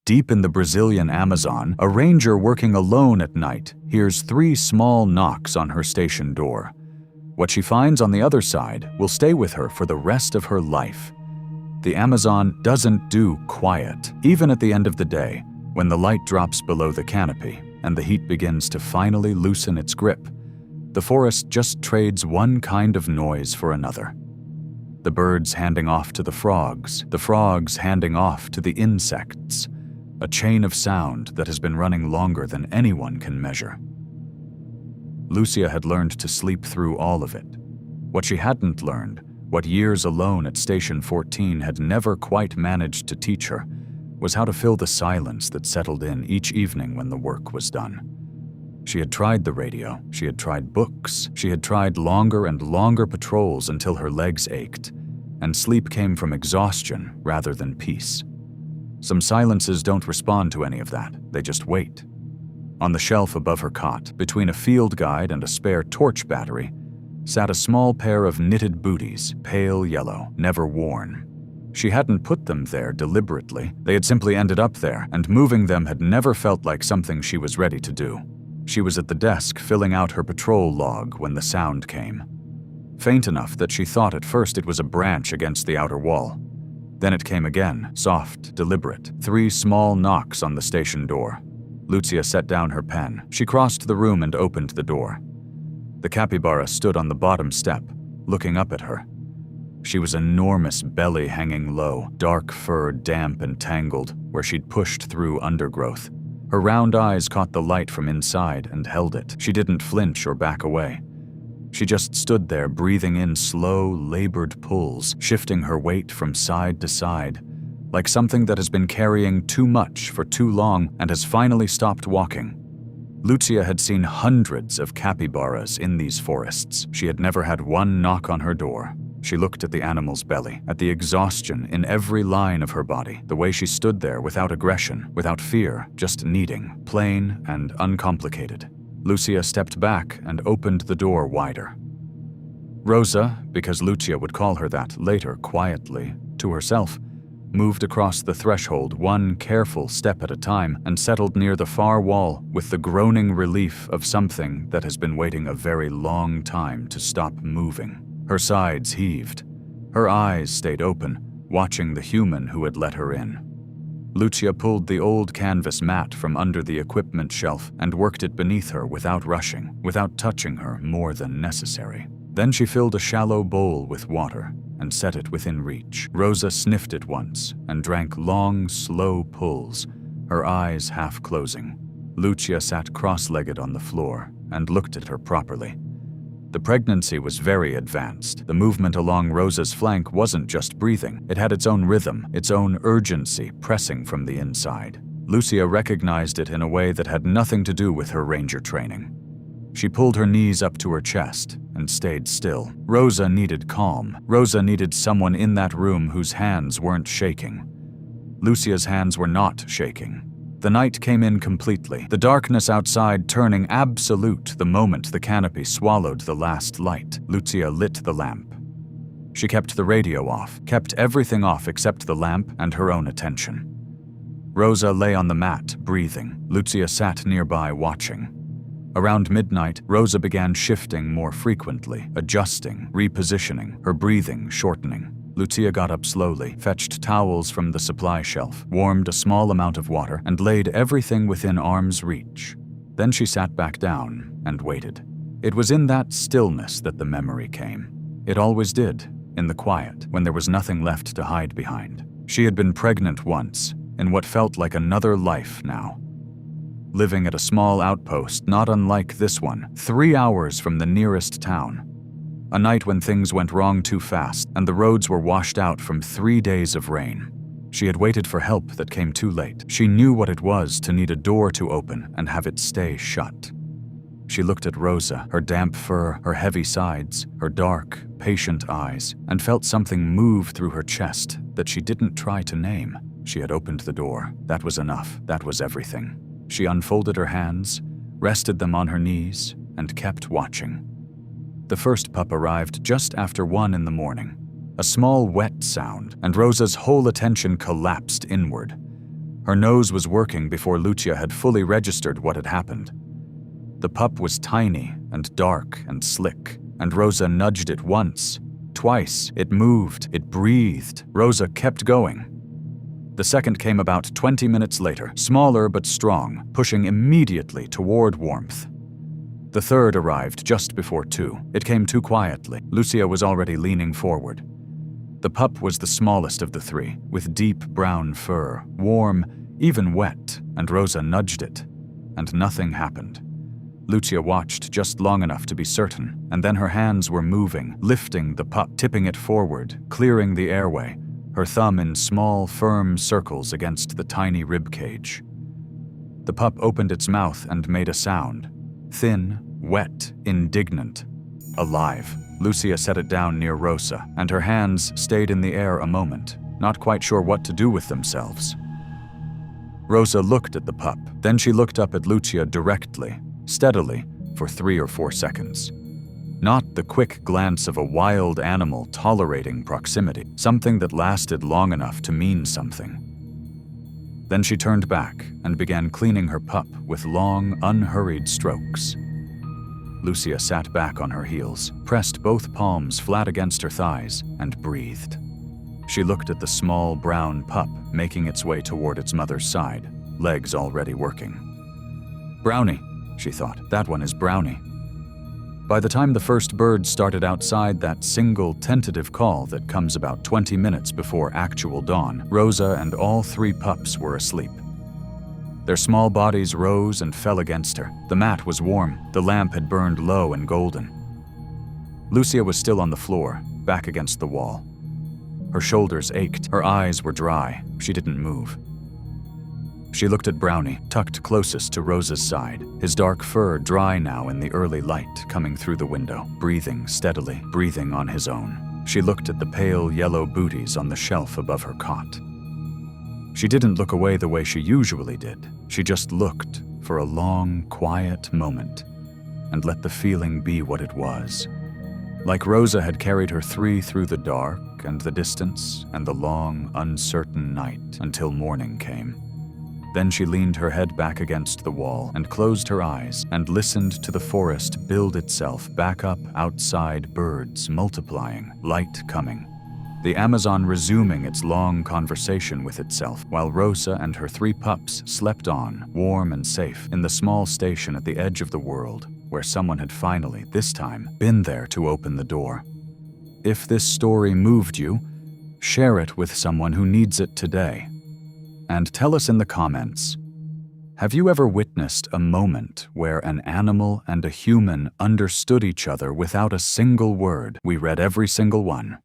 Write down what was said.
Deep in the Brazilian Amazon, a ranger working alone at night hears 3 small knocks on her station door. What she finds on the other side will stay with her for the rest of her life. The Amazon doesn't do quiet, even at the end of the day, when the light drops below the canopy and the heat begins to finally loosen its grip. The forest just trades one kind of noise for another. The birds handing off to the frogs handing off to the insects, a chain of sound that has been running longer than anyone can measure. Lucia had learned to sleep through all of it. What she hadn't learned, what years alone at Station 14 had never quite managed to teach her, was how to fill the silence that settled in each evening when the work was done. She had tried the radio, she had tried books, she had tried longer and longer patrols until her legs ached, and sleep came from exhaustion rather than peace. Some silences don't respond to any of that, they just wait. On the shelf above her cot, between a field guide and a spare torch battery, sat a small pair of knitted booties, pale yellow, never worn. She hadn't put them there deliberately, they had simply ended up there, and moving them had never felt like something she was ready to do. She was at the desk filling out her patrol log when the sound came. Faint enough that she thought at first it was a branch against the outer wall. Then it came again, soft, deliberate, 3 small knocks on the station door. Lucia set down her pen. She crossed the room and opened the door. The capybara stood on the bottom step, looking up at her. She was enormous, belly hanging low, dark fur damp and tangled, where she'd pushed through undergrowth. Her round eyes caught the light from inside and held it. She didn't flinch or back away. She just stood there, breathing in slow, labored pulls, shifting her weight from side to side, like something that has been carrying too much for too long and has finally stopped walking. Lucia had seen hundreds of capybaras in these forests. She had never had one knock on her door. She looked at the animal's belly, at the exhaustion in every line of her body, the way she stood there without aggression, without fear, just needing, plain and uncomplicated. Lucia stepped back and opened the door wider. Rosa, because Lucia would call her that later quietly, to herself, moved across the threshold one careful step at a time and settled near the far wall with the groaning relief of something that has been waiting a very long time to stop moving. Her sides heaved. Her eyes stayed open, watching the human who had let her in. Lucia pulled the old canvas mat from under the equipment shelf and worked it beneath her without rushing, without touching her more than necessary. Then she filled a shallow bowl with water and set it within reach. Rosa sniffed it once and drank long, slow pulls, her eyes half closing. Lucia sat cross-legged on the floor and looked at her properly. The pregnancy was very advanced. The movement along Rosa's flank wasn't just breathing. It had its own rhythm, its own urgency pressing from the inside. Lucia recognized it in a way that had nothing to do with her ranger training. She pulled her knees up to her chest and stayed still. Rosa needed calm. Rosa needed someone in that room whose hands weren't shaking. Lucia's hands were not shaking. The night came in completely, the darkness outside turning absolute the moment the canopy swallowed the last light. Lucia lit the lamp. She kept the radio off, kept everything off except the lamp and her own attention. Rosa lay on the mat, breathing. Lucia sat nearby, watching. Around midnight, Rosa began shifting more frequently, adjusting, repositioning, her breathing shortening. Lucia got up slowly, fetched towels from the supply shelf, warmed a small amount of water, and laid everything within arm's reach. Then she sat back down and waited. It was in that stillness that the memory came. It always did, in the quiet, when there was nothing left to hide behind. She had been pregnant once, in what felt like another life now. Living at a small outpost not unlike this one, 3 hours from the nearest town. A night when things went wrong too fast and the roads were washed out from 3 days of rain. She had waited for help that came too late. She knew what it was to need a door to open and have it stay shut. She looked at Rosa, her damp fur, her heavy sides, her dark, patient eyes, and felt something move through her chest that she didn't try to name. She had opened the door. That was enough. That was everything. She unfolded her hands, rested them on her knees, and kept watching. The first pup arrived just after 1 in the morning. A small wet sound, and Rosa's whole attention collapsed inward. Her nose was working before Lucia had fully registered what had happened. The pup was tiny and dark and slick, and Rosa nudged it once, twice. It moved, it breathed. Rosa kept going. The second came about 20 minutes later, smaller but strong, pushing immediately toward warmth. The third arrived just before 2. It came too quietly. Lucia was already leaning forward. The pup was the smallest of the 3, with deep brown fur, warm, even wet, and Rosa nudged it, and nothing happened. Lucia watched just long enough to be certain, and then her hands were moving, lifting the pup, tipping it forward, clearing the airway, her thumb in small, firm circles against the tiny rib cage. The pup opened its mouth and made a sound. Thin, wet, indignant, alive. Lucia set it down near Rosa, and her hands stayed in the air a moment, not quite sure what to do with themselves. Rosa looked at the pup, then she looked up at Lucia directly, steadily, for 3 or 4 seconds. Not the quick glance of a wild animal tolerating proximity, something that lasted long enough to mean something. Then she turned back and began cleaning her pup with long, unhurried strokes. Lucia sat back on her heels, pressed both palms flat against her thighs, and breathed. She looked at the small brown pup making its way toward its mother's side, legs already working. Brownie, she thought. That one is Brownie. By the time the first bird started outside that single tentative call that comes about 20 minutes before actual dawn, Rosa and all 3 pups were asleep. Their small bodies rose and fell against her. The mat was warm. The lamp had burned low and golden. Lucia was still on the floor, back against the wall. Her shoulders ached. Her eyes were dry. She didn't move. She looked at Brownie, tucked closest to Rosa's side, his dark fur dry now in the early light coming through the window, breathing steadily, breathing on his own. She looked at the pale yellow booties on the shelf above her cot. She didn't look away the way she usually did. She just looked for a long, quiet moment and let the feeling be what it was. Like Rosa had carried her 3 through the dark and the distance and the long, uncertain night until morning came. Then she leaned her head back against the wall and closed her eyes and listened to the forest build itself back up outside, birds multiplying, light coming. The Amazon resuming its long conversation with itself while Rosa and her 3 pups slept on, warm and safe, in the small station at the edge of the world where someone had finally, this time, been there to open the door. If this story moved you, share it with someone who needs it today. And tell us in the comments, have you ever witnessed a moment where an animal and a human understood each other without a single word? We read every single one.